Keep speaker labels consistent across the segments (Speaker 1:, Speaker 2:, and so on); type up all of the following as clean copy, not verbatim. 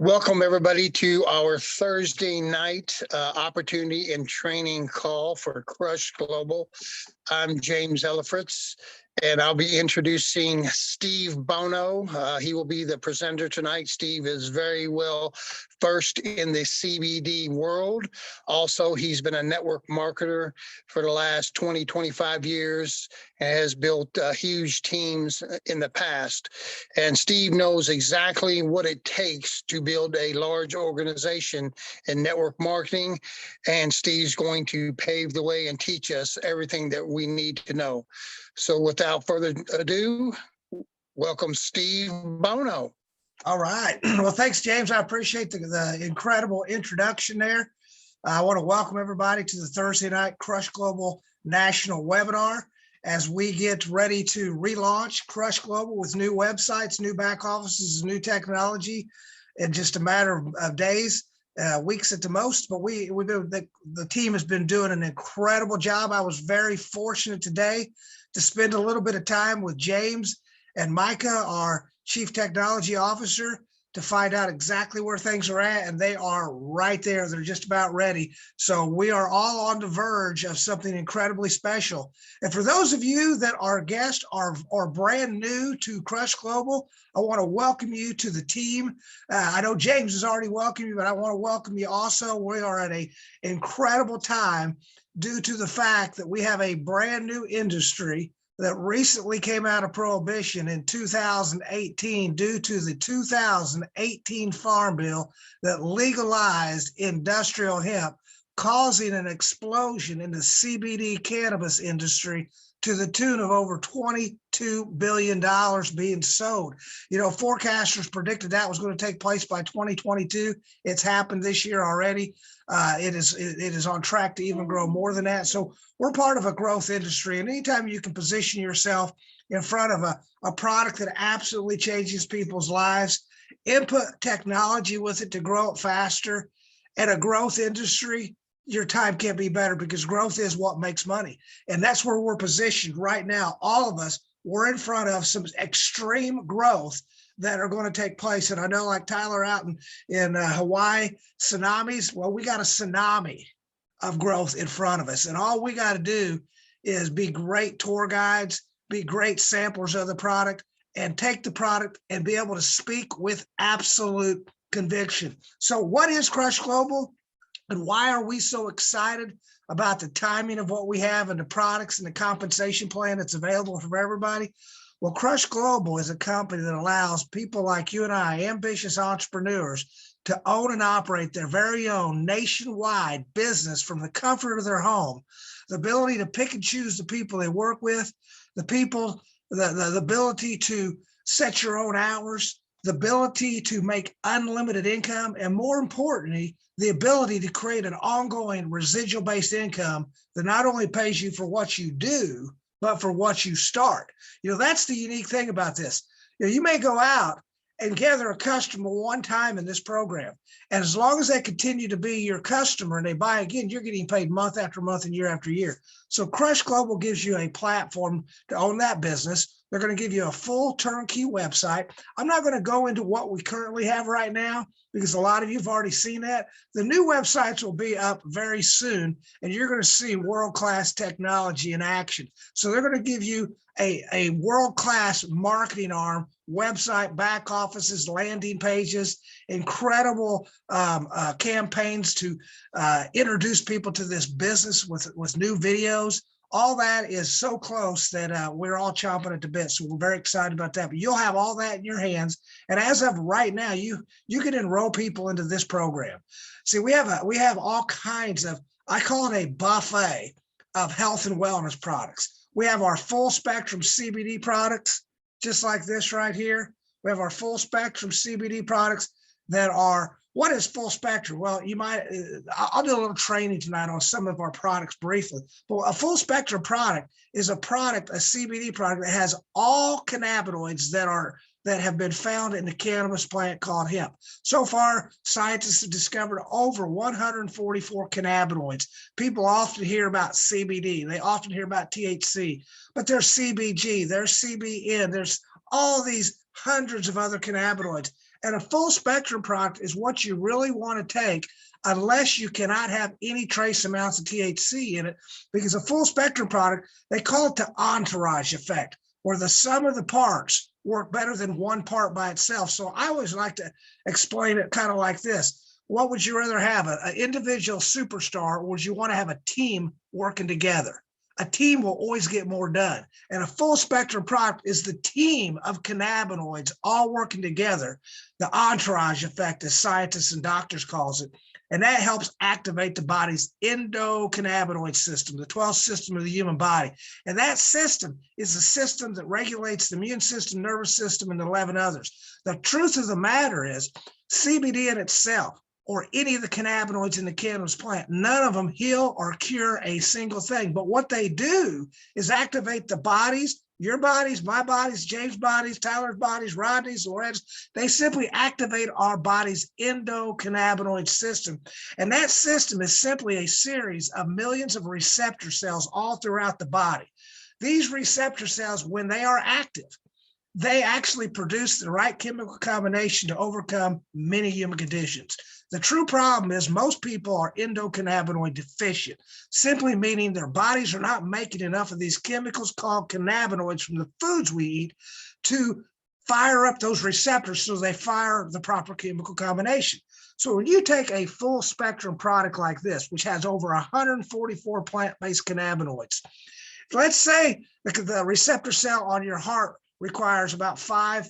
Speaker 1: Welcome, everybody, to our Thursday night opportunity and training call for Crush Global. I'm James Ellifritz, and I'll be introducing Steve Bono. He will be the presenter tonight. Steve is very well versed in the CBD world. Also, he's been a network marketer for the last 20, 25 years and has built huge teams in the past. And Steve knows exactly what it takes to build a large organization in network marketing. And Steve's going to pave the way and teach us everything that we need to know. So without further ado, welcome Steve Bono.
Speaker 2: All right. Well, thanks, James. I appreciate the incredible introduction there. I want to welcome everybody to the Thursday night Crush Global National Webinar as we get ready to relaunch Crush Global with new websites, new back offices, new technology in just a matter of days, weeks at the most. But the team has been doing an incredible job. I was very fortunate today to spend a little bit of time with James and Micah, our Chief Technology Officer, to find out exactly where things are at, and they are right there. They're just about ready. So we are all on the verge of something incredibly special. And for those of you that are guests or brand new to Crush Global, I want to welcome you to the team. I know James has already welcomed you, but I want to welcome you also. We are at an incredible time due to the fact that we have a brand new industry that recently came out of prohibition in 2018 due to the 2018 Farm Bill that legalized industrial hemp, causing an explosion in the CBD cannabis industry to the tune of over $22 billion being sold. You know, forecasters predicted that was going to take place by 2022. It's happened this year already. It is on track to even grow more than that. So we're part of a growth industry. And anytime you can position yourself in front of a product that absolutely changes people's lives, input technology with it to grow it faster, and a growth industry, your time can't be better, because growth is what makes money. And that's where we're positioned right now. All of us, we're in front of some extreme growth that are going to take place. And I know, like Tyler out in Hawaii, tsunamis, well, we got a tsunami of growth in front of us. And all we got to do is be great tour guides, be great samplers of the product, and take the product and be able to speak with absolute conviction. So what is Crush Global? And why are we so excited about the timing of what we have and the products and the compensation plan that's available for everybody? Well, Crush Global is a company that allows people like you and I, ambitious entrepreneurs, to own and operate their very own nationwide business from the comfort of their home. The ability to pick and choose the people they work with, the ability to set your own hours, the ability to make unlimited income, and more importantly, the ability to create an ongoing residual-based income that not only pays you for what you do, but for what you start. You know, that's the unique thing about this. You know, you may go out and gather a customer one time in this program, and as long as they continue to be your customer and they buy again, you're getting paid month after month and year after year. So Crush Global gives you a platform to own that business. They're going to give you a full turnkey website. I'm not going to go into what we currently have right now, because a lot of you have already seen that. The new websites will be up very soon, and you're going to see world-class technology in action. So they're going to give you a world-class marketing arm, website, back offices, landing pages, incredible campaigns to introduce people to this business with new videos. All that is so close that we're all chomping at the bit. So we're very excited about that. But you'll have all that in your hands. And as of right now, you can enroll people into this program. See, we have all kinds of, I call it a buffet of health and wellness products. We have our full spectrum CBD products, just like this right here. We have our full spectrum CBD products that are, what is full spectrum? Well, I'll do a little training tonight on some of our products briefly. But a full spectrum product is a CBD product that has all cannabinoids that have been found in the cannabis plant called hemp. So far, scientists have discovered over 144 cannabinoids. People often hear about CBD. They often hear about THC, but there's CBG, there's CBN, there's all these hundreds of other cannabinoids. And a full spectrum product is what you really want to take unless you cannot have any trace amounts of THC in it, because a full spectrum product, they call it the entourage effect, where the sum of the parts work better than one part by itself. So I always like to explain it kind of like this. What would you rather have, an individual superstar, or would you want to have a team working together? A team will always get more done. And a full spectrum product is the team of cannabinoids all working together, the entourage effect, as scientists and doctors calls it. And that helps activate the body's endocannabinoid system, the 12th system of the human body. And that system is the system that regulates the immune system, nervous system, and 11 others. The truth of the matter is CBD in itself, or any of the cannabinoids in the cannabis plant, none of them heal or cure a single thing. But what they do is activate the bodies, your bodies, my bodies, James' bodies, Tyler's bodies, Rodney's, Loretta's. They simply activate our body's endocannabinoid system. And that system is simply a series of millions of receptor cells all throughout the body. These receptor cells, when they are active, they actually produce the right chemical combination to overcome many human conditions. The true problem is most people are endocannabinoid deficient, simply meaning their bodies are not making enough of these chemicals called cannabinoids from the foods we eat to fire up those receptors so they fire the proper chemical combination. So when you take a full spectrum product like this, which has over 144 plant-based cannabinoids, let's say the receptor cell on your heart requires about 5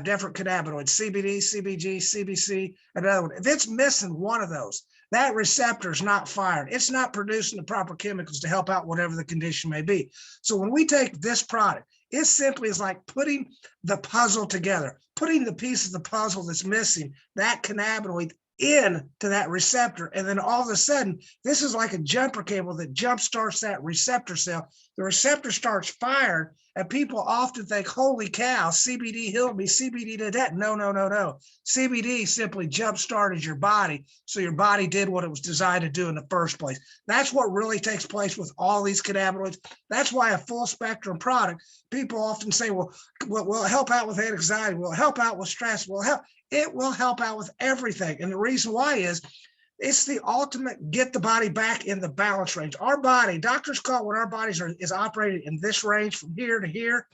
Speaker 2: different cannabinoids, CBD, CBG, CBC, and another one. If it's missing one of those, that receptor is not firing. It's not producing the proper chemicals to help out whatever the condition may be. So when we take this product, it simply is like putting the puzzle together, putting the piece of the puzzle that's missing, that cannabinoid, into that receptor. And then all of a sudden, this is like a jumper cable that jump starts that receptor cell. The receptor starts firing, and people often think, holy cow, CBD healed me, CBD did that. No, no, no, no. CBD simply jump started your body, so your body did what it was designed to do in the first place. That's what really takes place with all these cannabinoids. That's why a full spectrum product, people often say, well, will it help out with anxiety? Will it help out with stress? It will help out with everything. And the reason why is it's the ultimate get the body back in the balance range. Our body, doctors call when our bodies is operating in this range from here to here,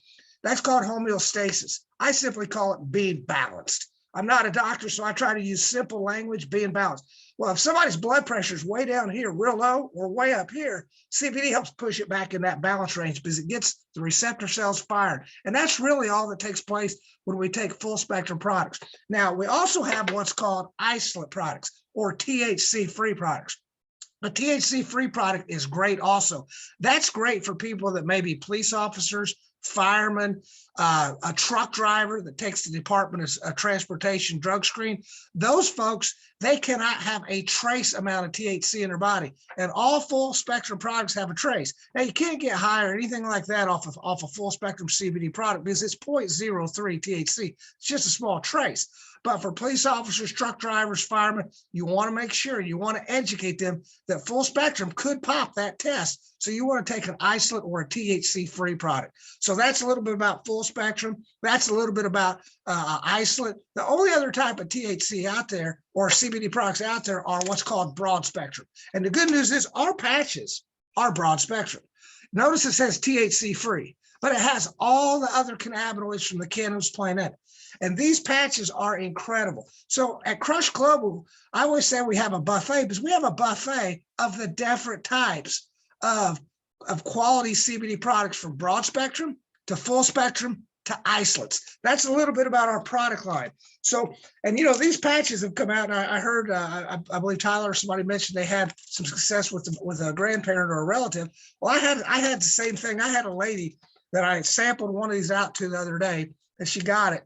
Speaker 2: that's called homeostasis. I simply call it being balanced. I'm not a doctor, so I try to use simple language, being balanced. Well, if somebody's blood pressure is way down here, real low, or way up here, CBD helps push it back in that balance range because it gets the receptor cells fired. And that's really all that takes place when we take full spectrum products. Now, we also have what's called isolate products or THC-free products. A THC-free product is great also. That's great for people that may be police officers, firemen, a truck driver that takes the Department of Transportation drug screen. Those folks, they cannot have a trace amount of THC in their body. And all full spectrum products have a trace. Now, you can't get high or anything like that off a full spectrum CBD product because it's 0.03 THC. It's just a small trace. But for police officers, truck drivers, firemen, you want to make sure, you want to educate them that full spectrum could pop that test. So you want to take an isolate or a THC-free product. So that's a little bit about full spectrum. That's a little bit about isolate. The only other type of THC out there or CBD products out there are what's called broad spectrum. And the good news is our patches are broad spectrum. Notice it says THC-free, but it has all the other cannabinoids from the cannabis plant in it. And these patches are incredible. So at Crush Global, I always say we have a buffet because we have a buffet of the different types of quality CBD products from broad spectrum to full spectrum to isolates. That's a little bit about our product line. So, and you know, these patches have come out, and I heard, I believe Tyler or somebody mentioned they had some success with a grandparent or a relative. Well, I had the same thing. I had a lady that I sampled one of these out to the other day, and she got it.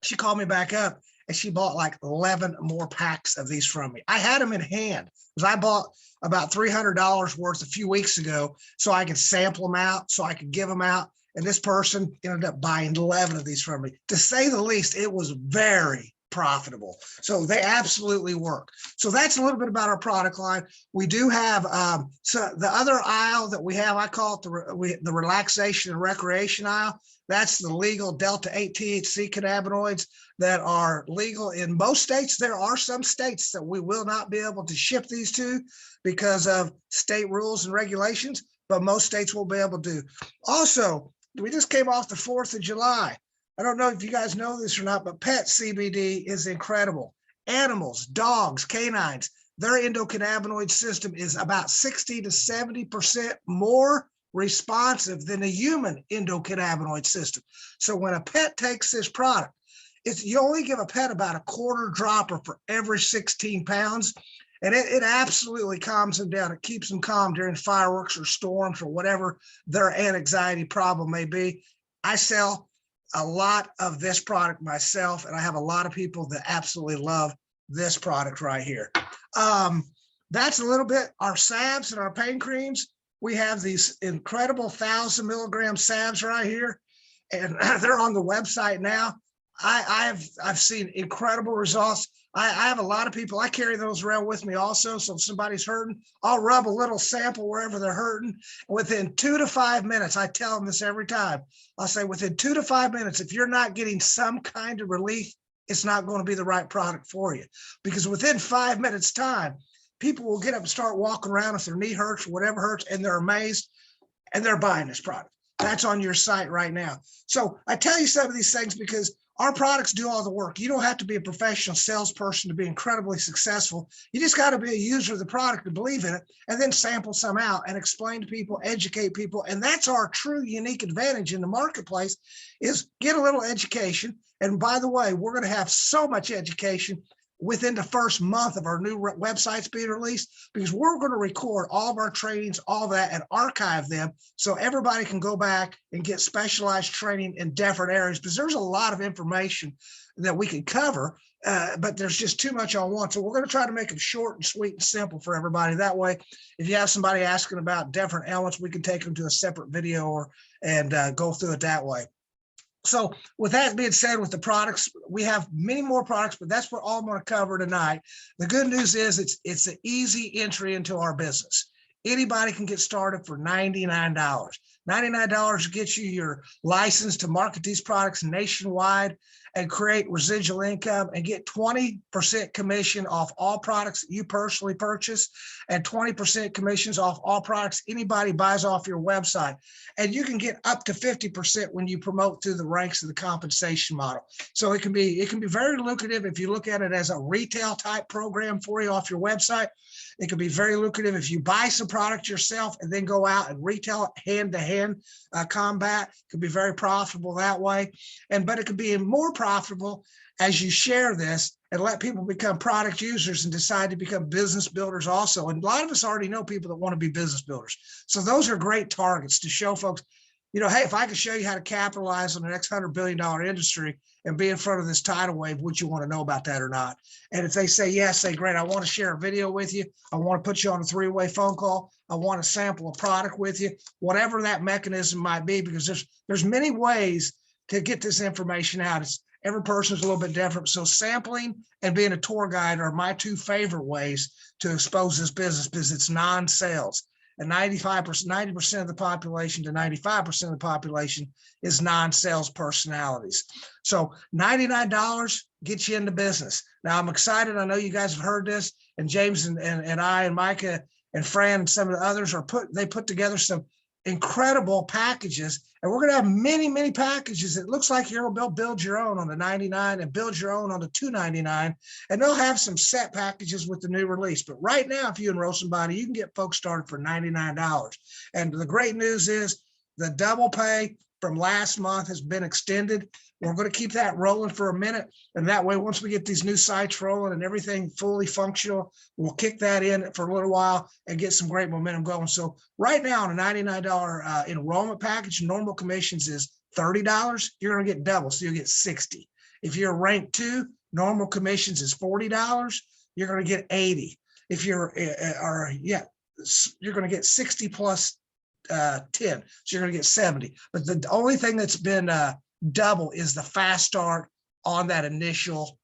Speaker 2: She called me back up and she bought like 11 more packs of these from me. I had them in hand because I bought about $300 worth a few weeks ago so I could sample them out, so I could give them out. And this person ended up buying 11 of these from me. To say the least, it was very profitable. So they absolutely work. So that's a little bit about our product line. We do have so the other aisle that we have, I call it the relaxation and recreation aisle. That's the legal Delta 8 THC cannabinoids that are legal in most states. There are some states that we will not be able to ship these to because of state rules and regulations, but most states will be able to. Also, we just came off the 4th of July. I don't know if you guys know this or not, but pet CBD is incredible. Animals, dogs, canines, their endocannabinoid system is about 60 to 70% more responsive than a human endocannabinoid system. So when a pet takes this product, you only give a pet about a quarter dropper for every 16 pounds. And it absolutely calms them down. It keeps them calm during fireworks or storms or whatever their anxiety problem may be. I sell a lot of this product myself, and I have a lot of people that absolutely love this product right here. That's a little bit our salves and our pain creams. We have these incredible 1,000 milligram salves right here, and they're on the website now. I've seen incredible results. I have a lot of people, I carry those around with me also. So if somebody's hurting, I'll rub a little sample wherever they're hurting. Within 2 to 5 minutes, I tell them this every time. I'll say within 2 to 5 minutes, if you're not getting some kind of relief, it's not going to be the right product for you. Because within 5 minutes time, people will get up and start walking around if their knee hurts or whatever hurts, and they're amazed and they're buying this product. That's on your site right now. So I tell you some of these things because our products do all the work. You don't have to be a professional salesperson to be incredibly successful. You just got to be a user of the product to believe in it, and then sample some out and explain to people, educate people. And that's our true unique advantage in the marketplace, is get a little education. And by the way, we're going to have so much education within the first month of our new websites being released, because we're going to record all of our trainings, all of that, and archive them so everybody can go back and get specialized training in different areas, because there's a lot of information that we can cover, but there's just too much on one. So we're going to try to make them short and sweet and simple for everybody. That way, if you have somebody asking about different elements, we can take them to a separate video and go through it that way. So with that being said, with the products, we have many more products, but that's what all I'm going to cover tonight. The good news is it's an easy entry into our business. Anybody can get started for $99. $99 gets you your license to market these products nationwide and create residual income and get 20% commission off all products that you personally purchase, and 20% commissions off all products anybody buys off your website. And you can get up to 50% when you promote through the ranks of the compensation model. So it can be very lucrative if you look at it as a retail type program for you off your website. It can be very lucrative if you buy some product yourself and then go out and retail it hand-to-hand combat. It could be very profitable that way. But it could be more profitable as you share this and let people become product users and decide to become business builders also. And a lot of us already know people that want to be business builders. So those are great targets to show folks, you know, hey, if I can show you how to capitalize on the next $100 billion industry and be in front of this tidal wave, would you want to know about that or not? And if they say yes, say, great, I want to share a video with you. I want to put you on a 3-way phone call. I want to sample a product with you, whatever that mechanism might be, because there's many ways to get this information out. Every person's a little bit different. So sampling and being a tour guide are my 2 favorite ways to expose this business, because it's non-sales. And 90% of the population to 95% of the population is non-sales personalities. So $99 gets you into business. Now I'm excited. I know you guys have heard this, and James and I and Micah and Fran and some of the others they put together some incredible packages, and we're going to have many packages. It looks like you're going to build your own on the 99 and build your own on the 299, and they'll have some set packages with the new release. But right now, if you enroll somebody, you can get folks started for $99. And the great news is the double pay from last month has been extended. We're going to keep that rolling for a minute, and that way, once we get these new sites rolling and everything fully functional, we'll kick that in for a little while and get some great momentum going. So right now, on a $99 enrollment package, normal commissions is $30. You're going to get double, so you'll get $60. If you're rank 2, normal commissions is $40. You're going to get $80. If you're you're going to get 60 plus 10, so you're going to get 70. But the only thing that's been double is the fast start on that initial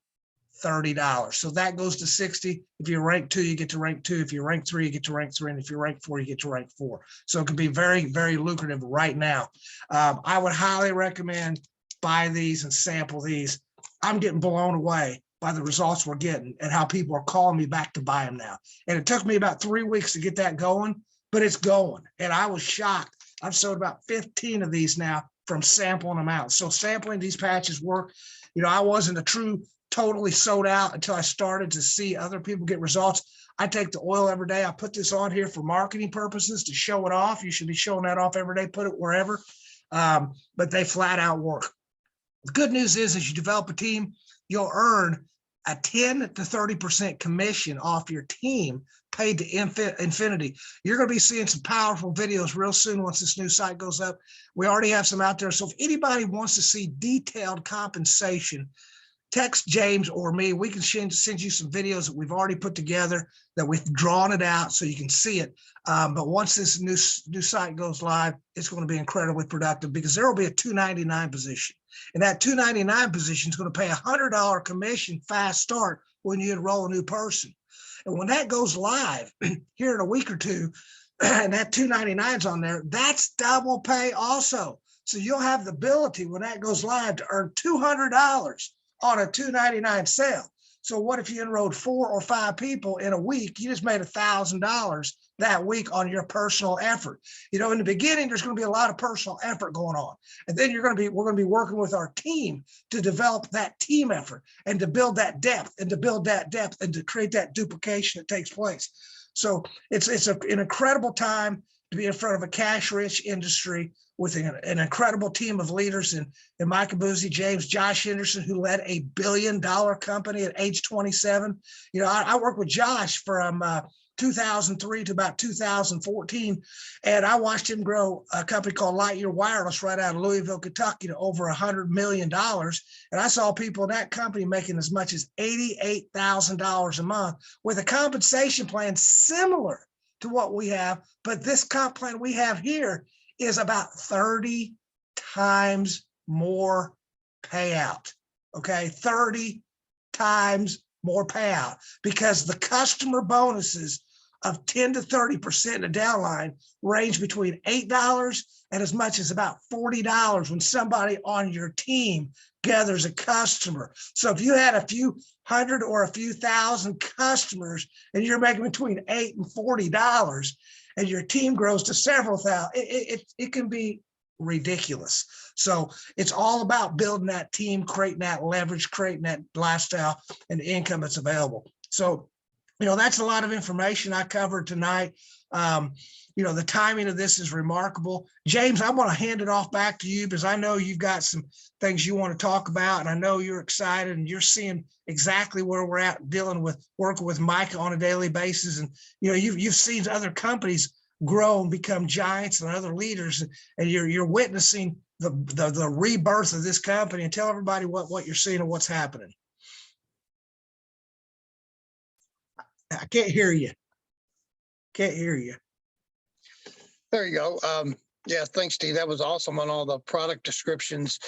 Speaker 2: $30. So that goes to 60. If you're rank 2, you get to rank 2. If you're rank 3, you get to rank 3. And if you're rank 4, you get to rank 4. So it can be very, very lucrative right now. I would highly recommend buy these and sample these. I'm getting blown away by the results we're getting and how people are calling me back to buy them now. And it took me about 3 weeks to get that going, but it's going. And I was shocked. I've sold about 15 of these now from sampling them out. So sampling these patches work. You know, I wasn't a true totally sold out until I started to see other people get results. I take the oil every day. I put this on here for marketing purposes to show it off. You should be showing that off every day, put it wherever. But they flat out work. The good news is, as you develop a team, you'll earn a 10 to 30% commission off your team paid to infinity. You're going to be seeing some powerful videos real soon once this new site goes up. We already have some out there. So if anybody wants to see detailed compensation, text James or me. We can send you some videos that we've already put together, that we've drawn it out so you can see it. But once this new site goes live, it's going to be incredibly productive because there will be a $299 position. And that $299 position is going to pay a $100 commission fast start when you enroll a new person. And when that goes live here in a week or two, and that $299 is on there, that's double pay also. So you'll have the ability when that goes live to earn $200 on a $299 sale. So what if you enrolled 4 or 5 people in a week? You just made $1,000 that week on your personal effort. You know, in the beginning, there's going to be a lot of personal effort going on. And then we're going to be working with our team to develop that team effort and to build that depth and to create that duplication that takes place. So it's an incredible time to be in front of a cash-rich industry with an incredible team of leaders in Micah Boozy, James, Josh Henderson, who led a $1 billion company at age 27. You know, I worked with Josh from 2003 to about 2014, and I watched him grow a company called Lightyear Wireless right out of Louisville, Kentucky, to over $100 million. And I saw people in that company making as much as $88,000 a month with a compensation plan similar to what we have, but this comp plan we have here is about 30 times more payout. Okay, 30 times more payout because the customer bonuses of 10 to 30% in the downline range between $8 and as much as about $40 when somebody on your team gathers a customer. So if you had a few hundred or a few thousand customers and you're making between $8 and $40 and your team grows to several thousand, it can be ridiculous. So it's all about building that team, creating that leverage, creating that lifestyle and the income that's available. So, you know, that's a lot of information I covered tonight. You know, the timing of this is remarkable. James, I want to hand it off back to you because I know you've got some things you want to talk about, and I know you're excited and you're seeing exactly where we're at working with Micah on a daily basis. And, you know, you've seen other companies grow and become giants and other leaders, and you're witnessing the rebirth of this company. And tell everybody what you're seeing and what's happening. I can't hear you. Can't hear you.
Speaker 1: There you go. Yeah, thanks, Steve. That was awesome on all the product descriptions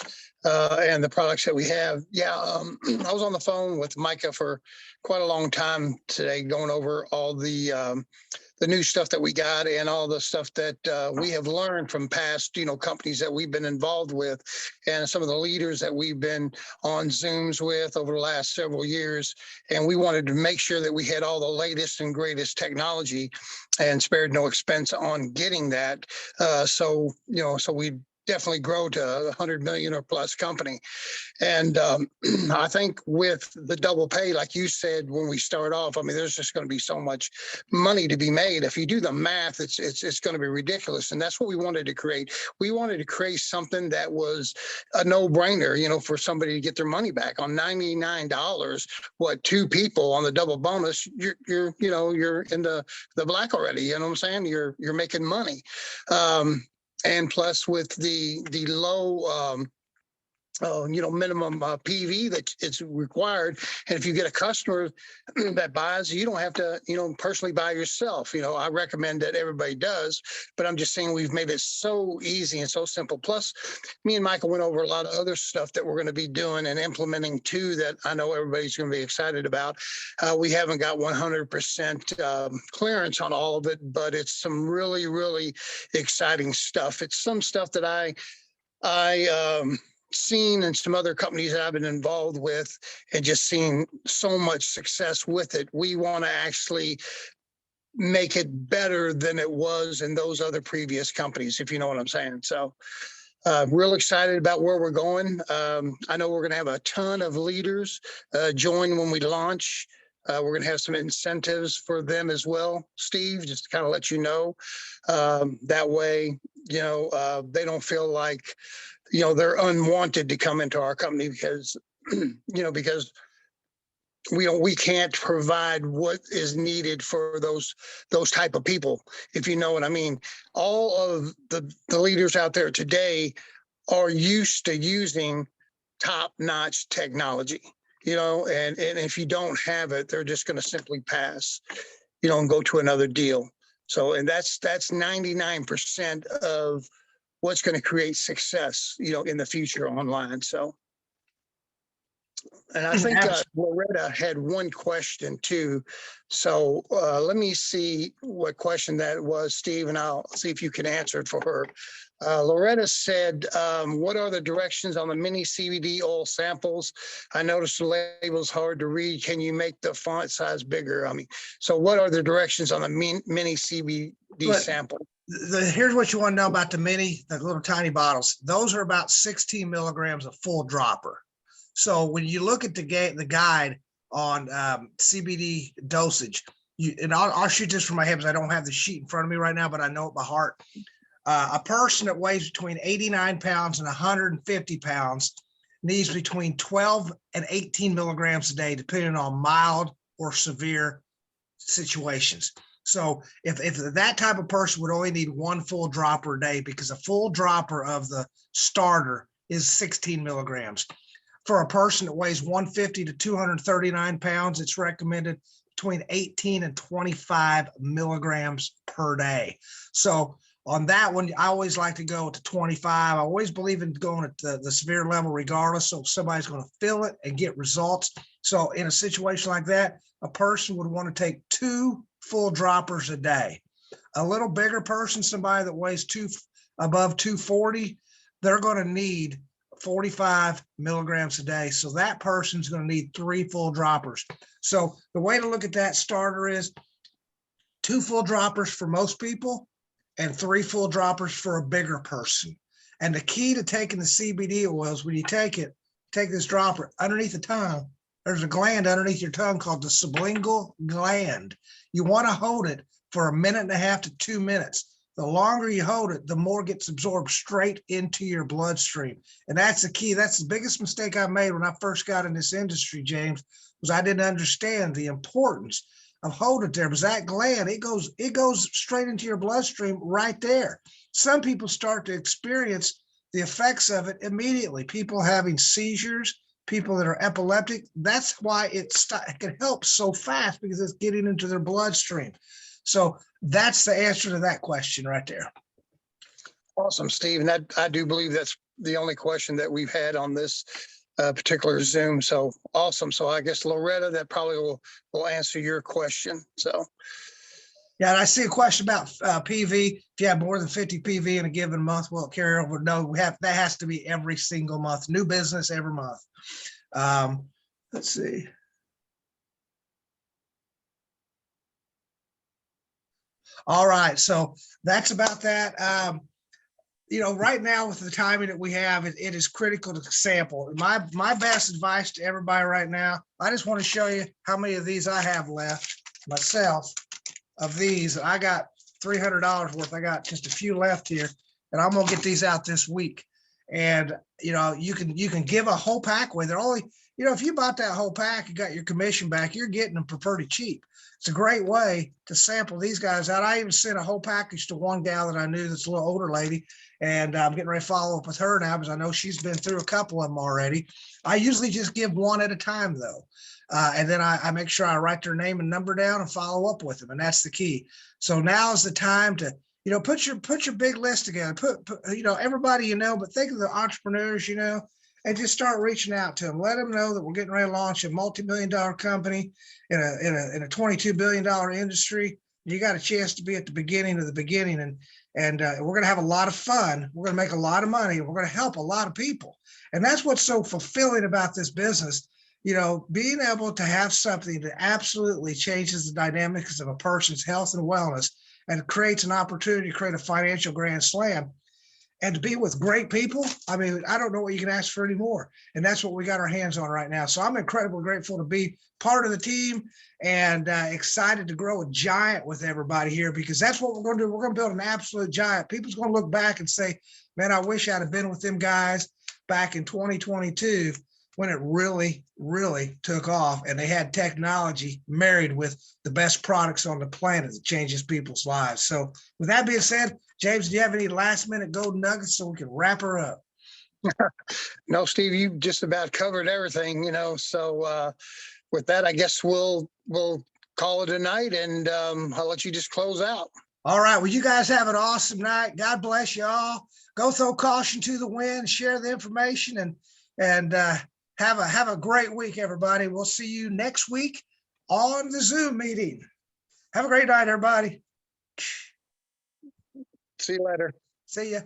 Speaker 1: and the products that we have. Yeah, I was on the phone with Micah for quite a long time today, going over all the new stuff that we got and all the stuff that we have learned from past, companies that we've been involved with and some of the leaders that we've been on Zooms with over the last several years. And we wanted to make sure that we had all the latest and greatest technology and spared no expense on getting that. So we definitely grow to a 100 million or plus company. And I think with the double pay, like you said, when we start off, I mean, there's just going to be so much money to be made. If you do the math, it's going to be ridiculous. And that's what we wanted to create. We wanted to create something that was a no-brainer, for somebody to get their money back on $99. What, 2 people on the double bonus, you're in the black already. You know what I'm saying? You're making money. And plus with the low minimum PV that it's required. And if you get a customer that buys, you don't have to, personally buy yourself. I recommend that everybody does, but I'm just saying we've made it so easy and so simple. Plus, me and Michael went over a lot of other stuff that we're going to be doing and implementing too that I know everybody's going to be excited about. We haven't got 100% clearance on all of it, but it's some really, really exciting stuff. It's some stuff that I seen in some other companies that I've been involved with and just seen so much success with it. We want to actually make it better than it was in those other previous companies, if you know what I'm saying. So real excited about where we're going. I know we're going to have a ton of leaders join when we launch. We're going to have some incentives for them as well, Steve, just to kind of let you know. That way, they don't feel like, they're unwanted to come into our company because, because we can't provide what is needed for those type of people, if you know what I mean. All of the leaders out there today are used to using top-notch technology, and if you don't have it, they're just going to simply pass, and go to another deal. So, and that's 99% of what's going to create success, in the future online. So, and I think Loretta had one question too. So let me see what question that was, Steve, and I'll see if you can answer it for her. Loretta said, what are the directions on the mini CBD oil samples? I noticed the label's hard to read. Can you make the font size bigger? So what are the directions on the mini CBD sample?
Speaker 2: Here's what you want to know about the little tiny bottles. Those are about 16 milligrams of full dropper. So when you look at the guide on CBD dosage, and I'll shoot this from my head because I don't have the sheet in front of me right now, but I know it by heart. A person that weighs between 89 pounds and 150 pounds needs between 12 and 18 milligrams a day, depending on mild or severe situations. So if that type of person would only need one full dropper a day, because a full dropper of the starter is 16 milligrams. For a person that weighs 150 to 239 pounds, it's recommended between 18 and 25 milligrams per day. So on that one, I always like to go to 25. I always believe in going at the severe level regardless. So somebody's going to feel it and get results. So in a situation like that, a person would want to take 2 full droppers a day. A little bigger person, somebody that weighs above 240, they're going to need 45 milligrams a day. So that person's going to need 3 full droppers. So the way to look at that starter is 2 full droppers for most people and 3 full droppers for a bigger person. And the key to taking the CBD oils, when you take this dropper underneath the tongue, there's a gland underneath your tongue called the sublingual gland. You want to hold it for 1.5 to 2 minutes. The longer you hold it, the more gets absorbed straight into your bloodstream. And that's the key. That's the biggest mistake I made when I first got in this industry, James, was I didn't understand the importance of holding it there. Because that gland, it goes straight into your bloodstream right there. Some people start to experience the effects of it immediately. People having seizures, people that are epileptic. That's why it can help so fast, because it's getting into their bloodstream. So that's the answer to that question right there.
Speaker 1: Awesome, Steve. And I do believe that's the only question that we've had on this particular Zoom. So awesome. So I guess Loretta, that probably will answer your question. So.
Speaker 2: Yeah, and I see a question about PV. If you have more than 50 PV in a given month, will it carry over? No, that has to be every single month. New business every month. Let's see. All right, so that's about that. Right now with the timing that we have, it is critical to sample. My best advice to everybody right now, I just want to show you how many of these I have left myself. Of these, I got $300 worth. I got just a few left here, and I'm gonna get these out this week. And you can give a whole pack away. They're only, if you bought that whole pack, you got your commission back. You're getting them for pretty cheap. It's a great way to sample these guys out. I even sent a whole package to one gal that I knew that's a little older lady, And I'm getting ready to follow up with her now because I know she's been through a couple of them already. I usually just give one at a time though. And then I make sure I write their name and number down and follow up with them. And that's the key. So now is the time to, put your big list together, put everybody, but think of the entrepreneurs, and just start reaching out to them. Let them know that we're getting ready to launch a multi-million-dollar company in a $22 billion industry. You got a chance to be at the beginning of the beginning, and we're going to have a lot of fun. We're going to make a lot of money. We're going to help a lot of people. And that's what's so fulfilling about this business. Being able to have something that absolutely changes the dynamics of a person's health and wellness and creates an opportunity to create a financial grand slam and to be with great people. I mean, I don't know what you can ask for anymore. And that's what we got our hands on right now. So I'm incredibly grateful to be part of the team and excited to grow a giant with everybody here, because that's what we're going to do. We're going to build an absolute giant. People's going to look back and say, man, I wish I'd have been with them guys back in 2022 when it really, really took off and they had technology married with the best products on the planet that changes people's lives. So with that being said, James, do you have any last minute golden nuggets so we can wrap her up?
Speaker 1: No, Steve, you just about covered everything, so with that, I guess we'll call it a night, and I'll let you just close out.
Speaker 2: All right. Well, you guys have an awesome night. God bless you all. Go throw caution to the wind, share the information, and have a great week, everybody. We'll see you next week on the Zoom meeting. Have a great night, everybody.
Speaker 1: See you later.
Speaker 2: See ya.